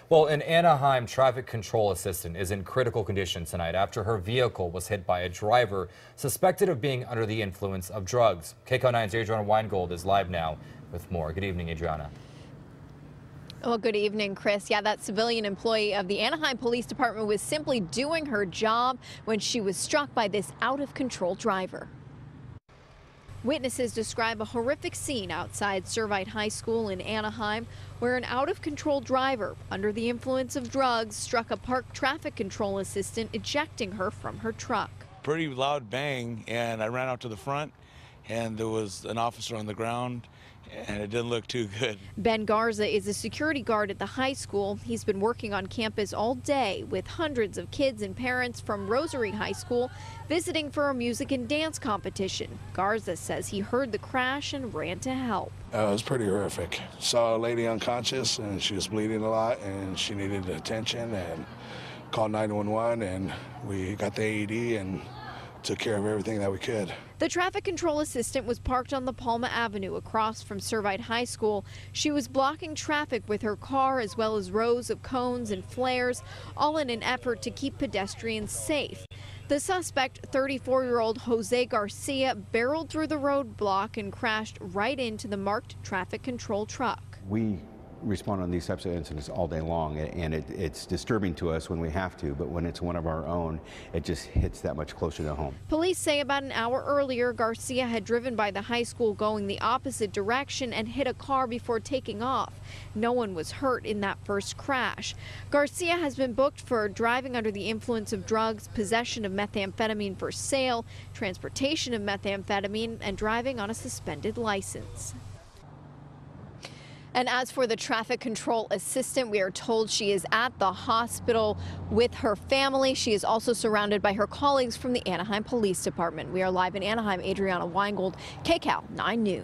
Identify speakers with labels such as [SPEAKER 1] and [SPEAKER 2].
[SPEAKER 1] Well, an Anaheim Traffic Control Assistant is in critical condition tonight after her vehicle was hit by a driver suspected of being under the influence of drugs. KCAL9's Adriana Weingold is live now with more. Good evening, Adriana.
[SPEAKER 2] Well, good evening, Chris. Yeah, that civilian employee of the Anaheim Police Department was simply doing her job when she was struck by this out-of-control driver. Witnesses describe a horrific scene outside Servite High School in Anaheim, where an out-of-control driver under the influence of drugs struck a parked traffic control assistant, ejecting her from her truck.
[SPEAKER 3] Pretty loud bang, and I ran out to the front, and there was an officer on the ground, and it didn't look too good.
[SPEAKER 2] Ben Garza is a security guard at the high school. He's been working on campus all day with hundreds of kids and parents from Rosary High School visiting for a music and dance competition. Garza says he heard the crash and ran to help.
[SPEAKER 4] It was pretty horrific. Saw a lady unconscious and she was bleeding a lot and she needed attention, and called 911, and we got the AED and took care of everything that we could.
[SPEAKER 2] The traffic control assistant was parked on the Palma Avenue across from Servite High School. She was blocking traffic with her car, as well as rows of cones and flares, all in an effort to keep pedestrians safe. The suspect, 34-year-old Jose Garcia, barreled through the roadblock and crashed right into the marked traffic control truck.
[SPEAKER 5] We respond on these types of incidents all day long, and it's disturbing to us when we have to, but when it's one of our own, it just hits that much closer to home.
[SPEAKER 2] Police say about an hour earlier, Garcia had driven by the high school going the opposite direction and hit a car before taking off. No one was hurt in that first crash. Garcia has been booked for driving under the influence of drugs, possession of methamphetamine for sale, transportation of methamphetamine, and driving on a suspended license. And as for the traffic control assistant, we are told she is at the hospital with her family. She is also surrounded by her colleagues from the Anaheim Police Department. We are live in Anaheim. Adriana Weingold, KCAL 9 News.